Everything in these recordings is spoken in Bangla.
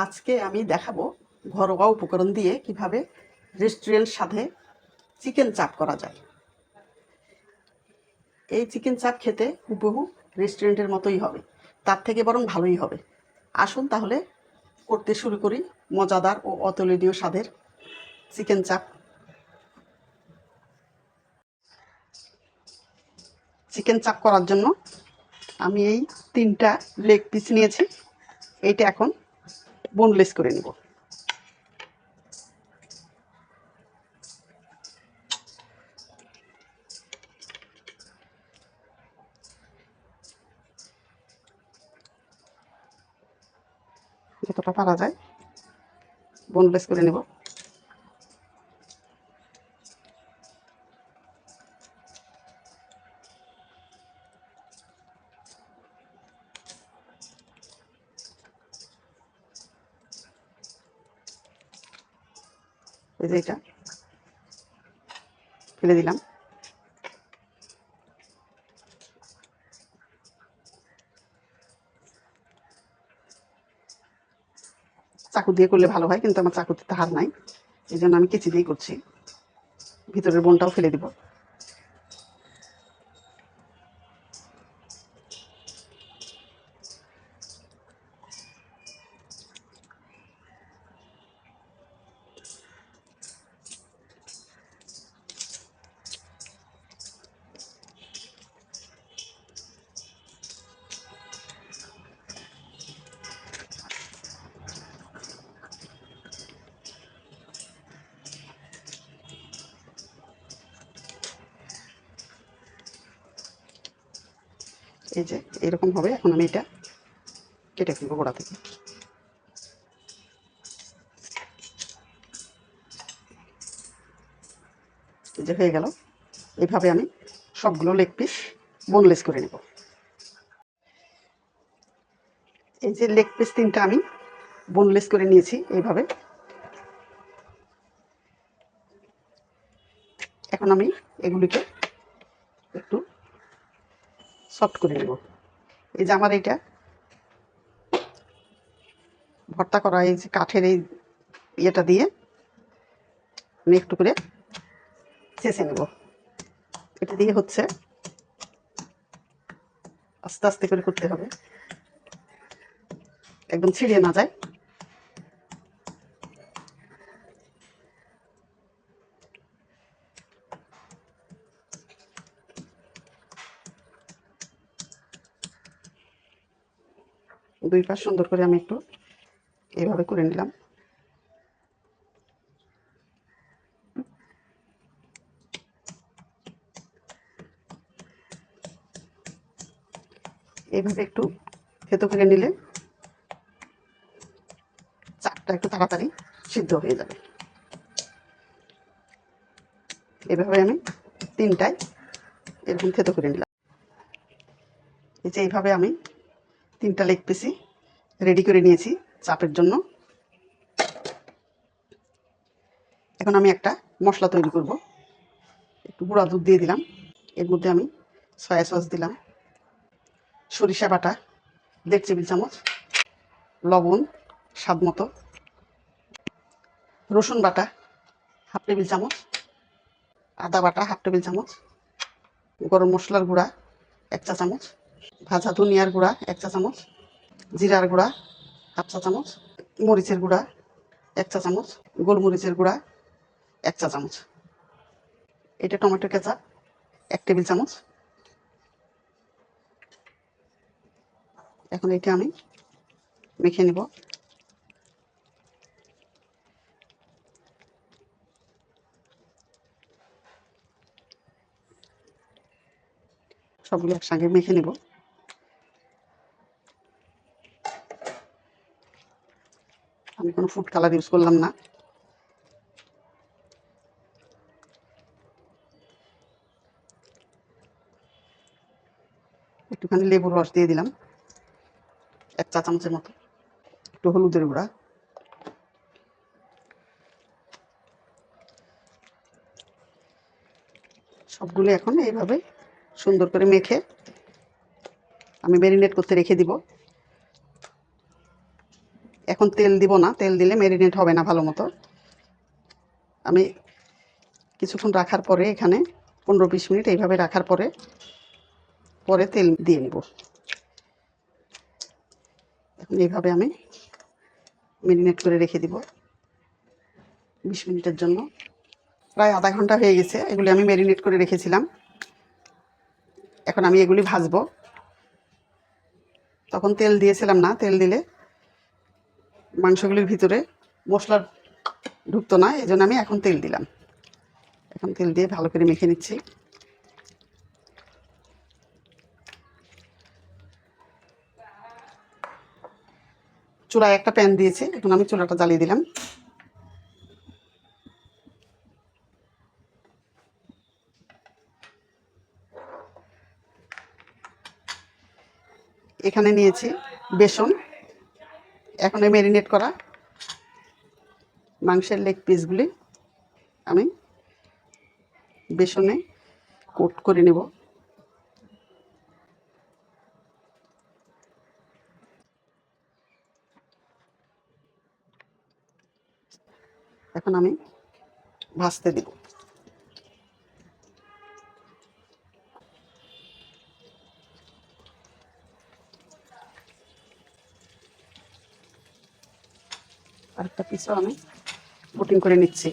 আজকে আমি দেখাবো ঘরোয়া উপকরণ দিয়ে কিভাবে রেস্টুরেন্ট স্বাদে চিকেন চাপ করা যায়। এই চিকেন চাপ খেতে হুবহু রেস্টুরেন্টের মতোই হবে, তার থেকে বরং ভালোই হবে। আসুন তাহলে করতে শুরু করি মজাদার ও অতুলনীয় স্বাদের চিকেন চাপ। চিকেন চাপ করার জন্য আমি এই 3টা লেগ পিস নিয়েছি। এইটা এখন বোনলেস করে নেব। যতটা পারা যায় বোনলেস করে নেব। এই যে এটা ফেলে দিলাম। চাকু দিয়ে করলে ভালো হয়, কিন্তু আমার চাকুতে ধার নাই, এই জন্য আমি কেচি দিয়ে করছি। ভিতরের বোনটাও ফেলে দিব। এই যে এরকম হবে। এখন আমি এটা কেটে ফেলবো গোড়া থেকে। এই যে হয়ে গেল। এইভাবে আমি সবগুলো লেগ পিস বোনলেস করে নেব। এই যে লেগ পিস 3টা আমি বোনলেস করে নিয়েছি এইভাবে। এখন আমি এগুলিকে একটু সফট করে নেব। এই যে আমার এইটা ভর্তা করা এই যে কাঠের এই ইয়েটা দিয়ে আমি একটু করে চেঁচে নেব। এটা দিয়ে হচ্ছে আস্তে আস্তে করে করতে হবে, একদম ছিঁড়ে না যায়। দুই পাশ সুন্দর করে আমি একটু এইভাবে করে নিলাম। এইভাবে একটু থেতো করে নিলে চাপটা একটু তাড়াতাড়ি সিদ্ধ হয়ে যাবে। এভাবে আমি 3টাই এরকম থেতো করে নিলাম। এই যে এইভাবে আমি 3টা লেগ পিসই রেডি করে নিয়েছি চাপের জন্য। এখন আমি একটা মশলা তৈরি করব। একটু গুঁড়া দুধ দিয়ে দিলাম। এর মধ্যে আমি সয়া সস দিলাম, সরিষা বাটা 1.5 টেবিল চামচ, লবণ স্বাদ মতো, রসুন বাটা 1/2 টেবিল চামচ, আদা বাটা 1/2 টেবিল চামচ, গরম মশলার গুঁড়া 1 চা চামচ, ভাজা ধনিয়ার গুঁড়া 1 চা চামচ, জিরার গুঁড়া 1/2 চা চামচ, মরিচের গুঁড়া 1 চা চামচ, গোলমরিচের গুঁড়া 1 চা চামচ। এটা টমেটো কেচাপ 1 টেবিল চামচ। এখন এটা আমি মেখে নিব। সবগুলো একসঙ্গে মেখে নেব। আমি কোনো ফুড কালার ইউজ করলাম না। একটুখানি লেবুর রস দিয়ে দিলাম 1 চা চামচের মতো, একটু হলুদের গুঁড়া, সবগুলো এখন এইভাবে সুন্দর করে মেখে আমি ম্যারিনেট করতে রেখে দিব। এখন তেল দিব না, তেল দিলে ম্যারিনেট হবে না ভালো মতো। আমি কিছুক্ষণ রাখার পরে এখানে 15-20 মিনিট এইভাবে রাখার পরে পরে তেল দিয়ে নেব। এখন এইভাবে আমি ম্যারিনেট করে রেখে দিব 20 মিনিটের জন্য। প্রায় আধা ঘন্টা হয়ে গেছে, এগুলি আমি ম্যারিনেট করে রেখেছিলাম। এখন আমি এগুলি ভাজবো। তখন তেল দিয়েছিলাম না, তেল দিলে মাংসগুলির ভিতরে মশলা ঢুকতো না, এই জন্য আমি এখন তেল দিলাম। এখন তেল দিয়ে ভালো করে মেখে নিচ্ছি। চুলায় একটা প্যান দিয়েছি, এখন আমি চুলাটা জ্বালিয়ে দিলাম। এখানে নিয়েছি বেসন। এখন এই ম্যারিনেট করা মাংসের লেগ পিসগুলি আমি বেসনে কোট করে নেব। এখন আমি ভাজতে দেব। আরেকটা পিসও আমি কোটিং করে নিচ্ছি।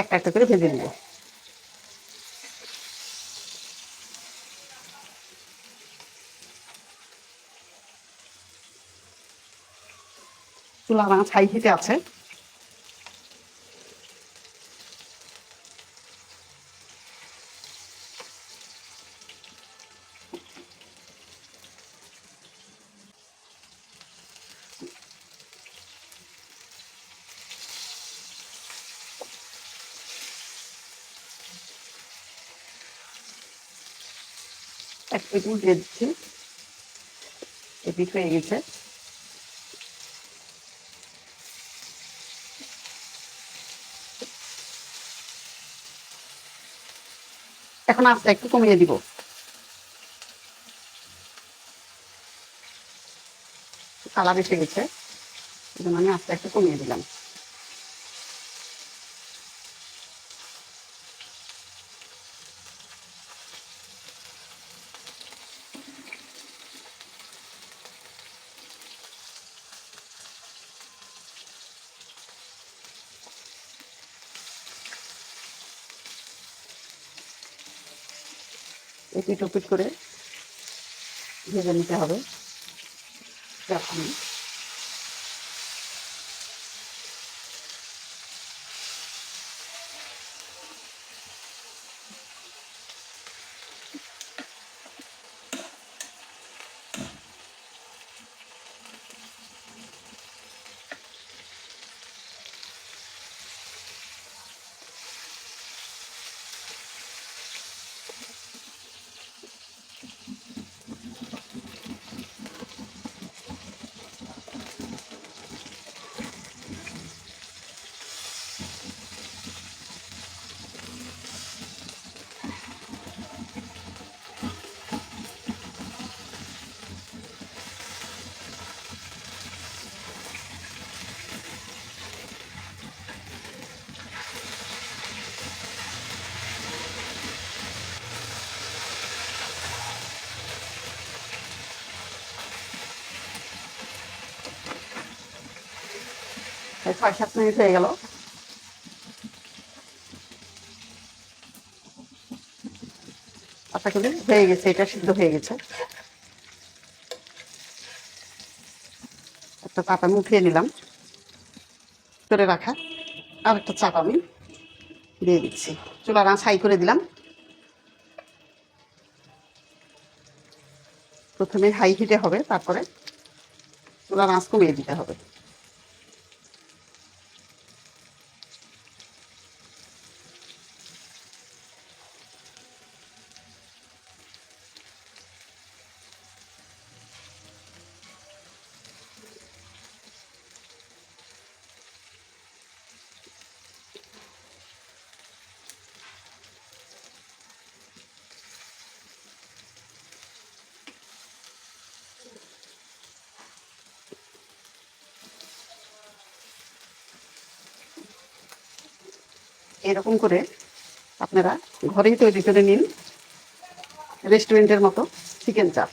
একটা একটা করে ভেজে নেব। চুলা আঁচ হাই হিটে আছে। এক পিঠ দিয়ে দিচ্ছি, এপিঠ হয়ে গেছে। এখন আস্তে একটু কমিয়ে দিব। কালার এসে গেছে, এই জন্য আমি আস্তে একটু কমিয়ে দিলাম। এপিঠ ওপিঠ করে ভেজে নিতে হবে। এখন এই 6-7 মিনিট হয়ে গেল। আশা করি হয়ে গেছে, এটা সিদ্ধ হয়ে গেছে। একটা চাপ আমি উঠিয়ে নিলাম, করে রাখা আর একটা চাপ আমি দিয়ে দিচ্ছি। চুলার আঁচ হাই করে দিলাম। প্রথমে হাই হিটে হবে, তারপরে চুলার আঁচ কমিয়ে দিতে হবে। এরকম করে আপনারা ঘরেই তৈরি করে নিন রেস্টুরেন্টের মতো চিকেন চাপ।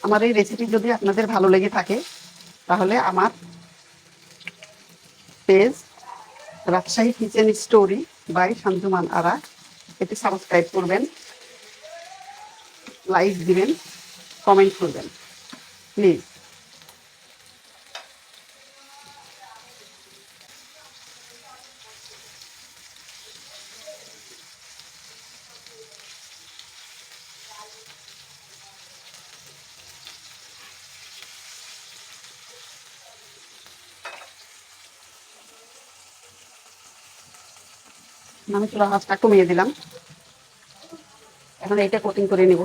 আমার এই রেসিপি যদি আপনাদের ভালো লেগে থাকে তাহলে আমার page Rajshahi kitchen story by Shantaman Ara এটি সাবস্ক্রাইব করবেন, লাইক দিবেন, কমেন্ট করবেন প্লিজ। আমি চুলা আঁচটা কমিয়ে দিলাম। এখন এইটা কোটিং করে নিব।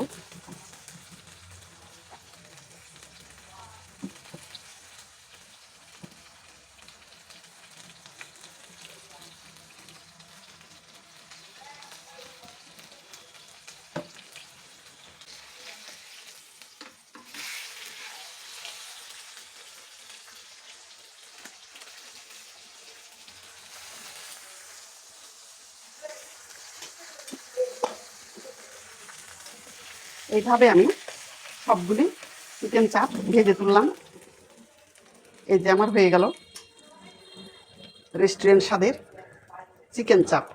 এইভাবে আমি সবগুলি চিকেন চাপ ভেজে তুললাম। এই যে আমার হয়ে গেল রেস্টুরেন্ট স্বাদের চিকেন চাপ।